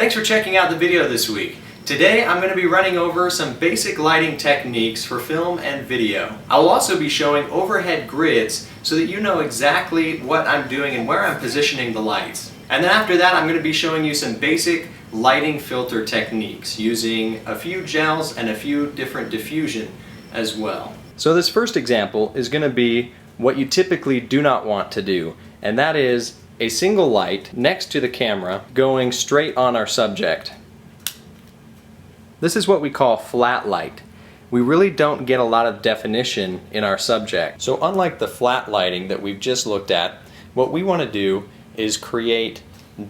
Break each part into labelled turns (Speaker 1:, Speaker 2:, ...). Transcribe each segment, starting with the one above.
Speaker 1: Thanks for checking out the video this week. Today I'm going to be running over some basic lighting techniques for film and video. I'll also be showing overhead grids so that you know exactly what I'm doing and where I'm positioning the lights. And then after that I'm going to be showing you some basic lighting filter techniques using a few gels and a few different diffusion as well. So this first example is going to be what you typically do not want to do, and that is a single light next to the camera going straight on our subject. This is what we call flat light. We really don't get a lot of definition in our subject. So unlike the flat lighting that we've just looked at, what we want to do is create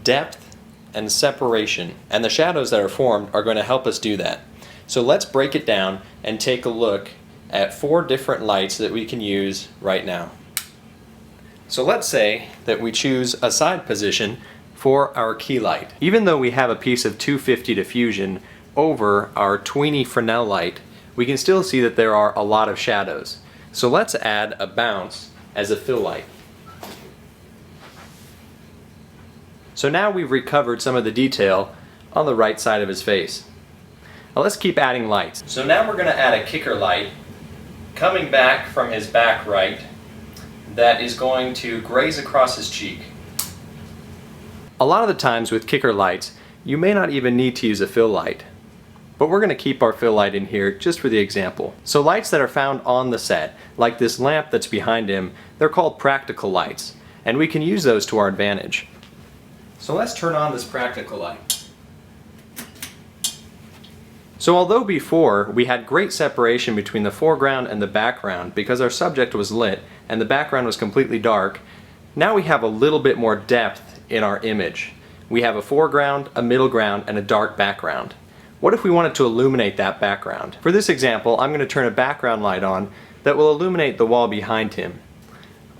Speaker 1: depth and separation, and the shadows that are formed are going to help us do that. So let's break it down and take a look at 4 different lights that we can use right now. So let's say that we choose a side position for our key light. Even though we have a piece of 250 diffusion over our tweeny fresnel light, we can still see that there are a lot of shadows. So let's add a bounce as a fill light. So now we've recovered some of the detail on the right side of his face. Now let's keep adding lights. So now we're going to add a kicker light coming back from his back right that is going to graze across his cheek. A lot of the times with kicker lights, you may not even need to use a fill light, but we're going to keep our fill light in here just for the example. So lights that are found on the set, like this lamp that's behind him, they're called practical lights, and we can use those to our advantage. So let's turn on this practical light. So although before we had great separation between the foreground and the background because our subject was lit and the background was completely dark, now we have a little bit more depth in our image. We have a foreground, a middle ground, and a dark background. What if we wanted to illuminate that background? For this example, I'm going to turn a background light on that will illuminate the wall behind him.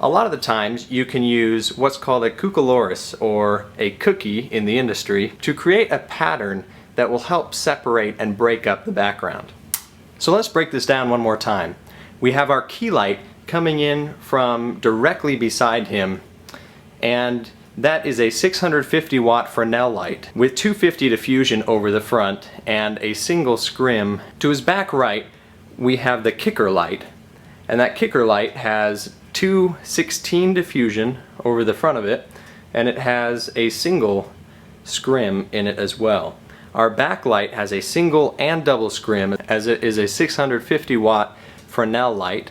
Speaker 1: A lot of the times you can use what's called a cucoloris, or a cookie in the industry, to create a pattern that will help separate and break up the background. So let's break this down one more time. We have our key light coming in from directly beside him, and that is a 650 watt Fresnel light with 250 diffusion over the front and a single scrim. To his back right we have the kicker light, and that kicker light has 216 diffusion over the front of it, and it has a single scrim in it as well. Our backlight has a single and double scrim, as it is a 650 watt Fresnel light,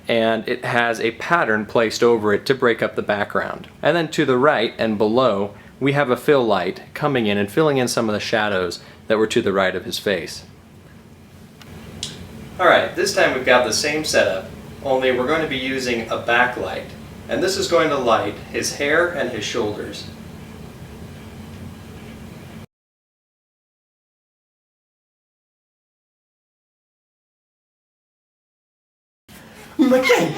Speaker 1: and it has a pattern placed over it to break up the background. And then to the right and below we have a fill light coming in and filling in some of the shadows that were to the right of his face. Alright, this time we've got the same setup, only we're going to be using a backlight, and this is going to light his hair and his shoulders.
Speaker 2: McKay!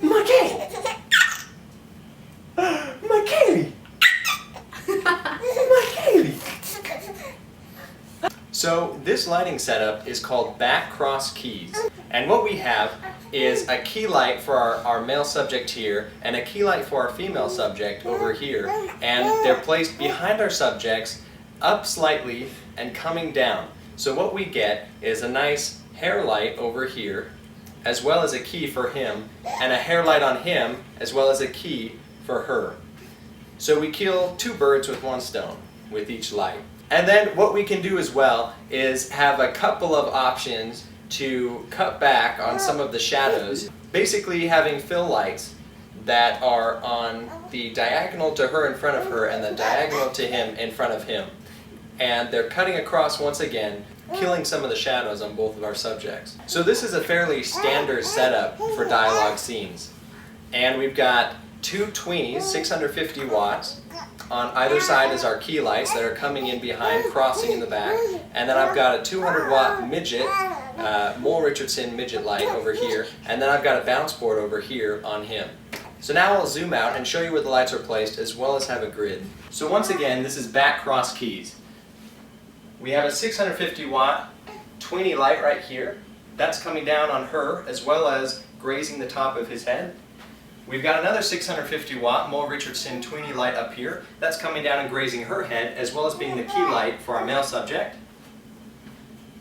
Speaker 2: McKay! McKay! McKay!
Speaker 1: So this lighting setup is called back Crosskeys, and what we have is a key light for our male subject here and a key light for our female subject over here, and they're placed behind our subjects, up slightly and coming down. So what we get is a nice hair light over here, as well as a key for him, and a hair light on him, as well as a key for her. So we kill 2 birds with 1 stone with each light. And then what we can do as well is have a couple of options to cut back on some of the shadows, basically having fill lights that are on the diagonal to her in front of her and the diagonal to him in front of him. And they're cutting across once again, killing some of the shadows on both of our subjects. So this is a fairly standard setup for dialogue scenes. And we've got 2 tweenies, 650 watts. On either side is our key lights that are coming in behind, crossing in the back. And then I've got a 200 watt midget, Mole Richardson midget light over here. And then I've got a bounce board over here on him. So now I'll zoom out and show you where the lights are placed, as well as have a grid. So once again, this is back Crosskeys. We have a 650 watt tweeny light right here. That's coming down on her, as well as grazing the top of his head. We've got another 650 watt Mole Richardson tweeny light up here. That's coming down and grazing her head, as well as being the key light for our male subject.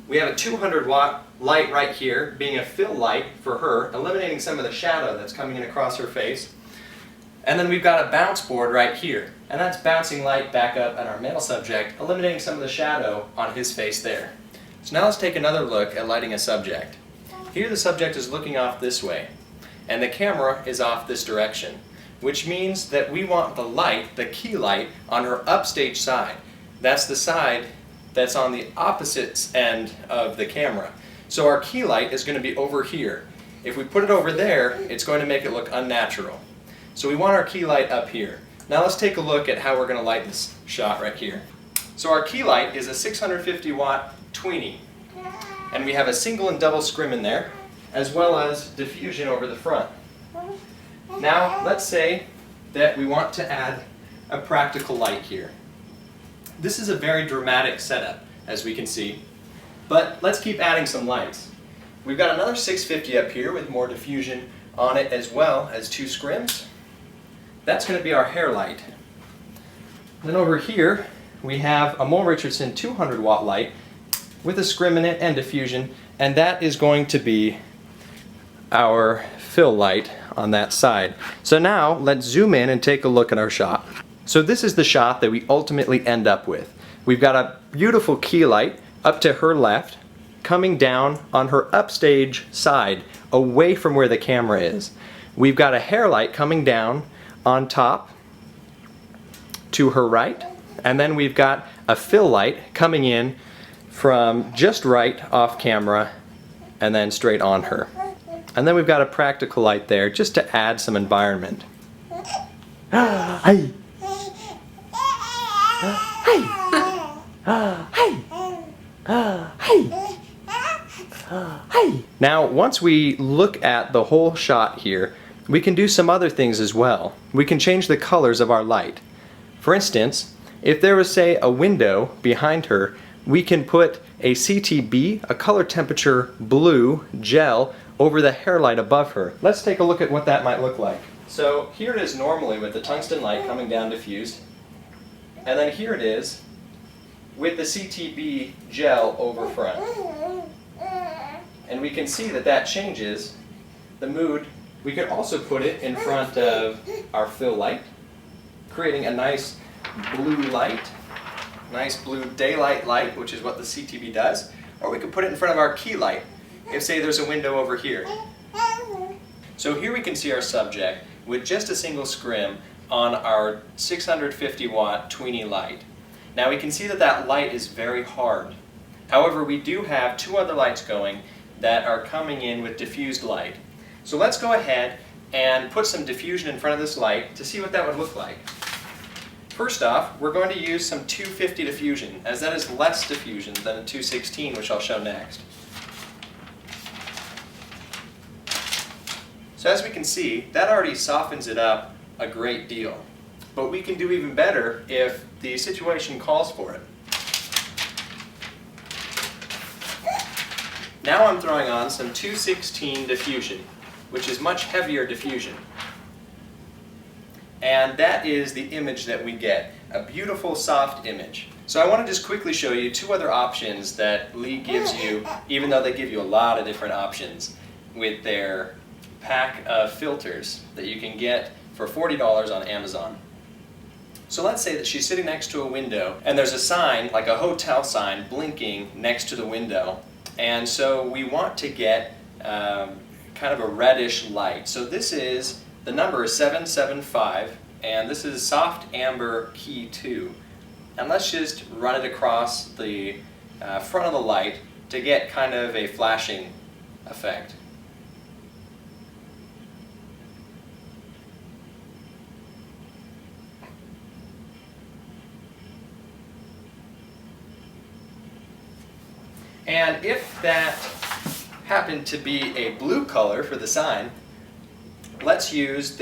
Speaker 1: We have a 200 watt light right here, being a fill light for her, eliminating some of the shadow that's coming in across her face. And then we've got a bounce board right here, and that's bouncing light back up at our male subject, eliminating some of the shadow on his face there. So now let's take another look at lighting a subject. Here the subject is looking off this way, and the camera is off this direction, which means that we want the light, the key light, on her upstage side. That's the side that's on the opposite end of the camera. So our key light is going to be over here. If we put it over there, it's going to make it look unnatural. So we want our key light up here. Now let's take a look at how we're going to light this shot right here. So our key light is a 650 watt tweeny, and we have a single and double scrim in there, as well as diffusion over the front. Now let's say that we want to add a practical light here. This is a very dramatic setup, as we can see, but let's keep adding some lights. We've got another 650 up here with more diffusion on it, as well as 2 scrims. That's going to be our hair light. Then over here we have a Mole Richardson 200 watt light with a scrim in it and diffusion, and that is going to be our fill light on that side. So now let's zoom in and take a look at our shot. So this is the shot that we ultimately end up with. We've got a beautiful key light up to her left, coming down on her upstage side, away from where the camera is. We've got a hair light coming down on top to her right, and then we've got a fill light coming in from just right off camera and then straight on her. And then we've got a practical light there just to add some environment. Hey! Now, once we look at the whole shot here, we can do some other things as well. We can change the colors of our light. For instance, if there was, say, a window behind her, we can put a CTB, a color temperature blue gel, over the hair light above her. Let's take a look at what that might look like. So here it is normally with the tungsten light coming down diffused, and then here it is with the CTB gel over front. And we can see that that changes the mood. We could also put it in front of our fill light, creating a nice blue light, nice blue daylight light, which is what the CTB does. Or we could put it in front of our key light, if say there's a window over here. So here we can see our subject with just a single scrim on our 650 watt tweeny light. Now we can see that that light is very hard. However, we do have 2 other lights going that are coming in with diffused light. So let's go ahead and put some diffusion in front of this light to see what that would look like. First off, we're going to use some 250 diffusion, as that is less diffusion than a 216, which I'll show next. So as we can see, that already softens it up a great deal. But we can do even better if the situation calls for it. Now I'm throwing on some 216 diffusion, which is much heavier diffusion. And that is the image that we get, a beautiful soft image. So I want to just quickly show you 2 other options that Lee gives you, even though they give you a lot of different options, with their pack of filters that you can get for $40 on Amazon. So let's say that she's sitting next to a window and there's a sign, like a hotel sign, blinking next to the window. And so we want to get kind of a reddish light. So this is, the number is 775, and this is soft amber key 2. And let's just run it across the front of the light to get kind of a flashing effect. And if that happened to be a blue color for the sign, let's use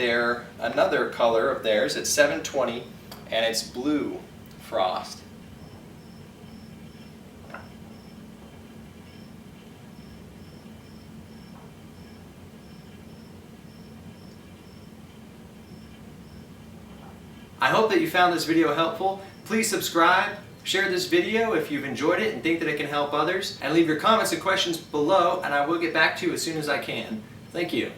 Speaker 1: another color of theirs. It's 720, and it's blue frost. I hope that you found this video helpful. Please subscribe, share this video if you've enjoyed it and think that it can help others, and leave your comments and questions below, and I will get back to you as soon as I can. Thank you.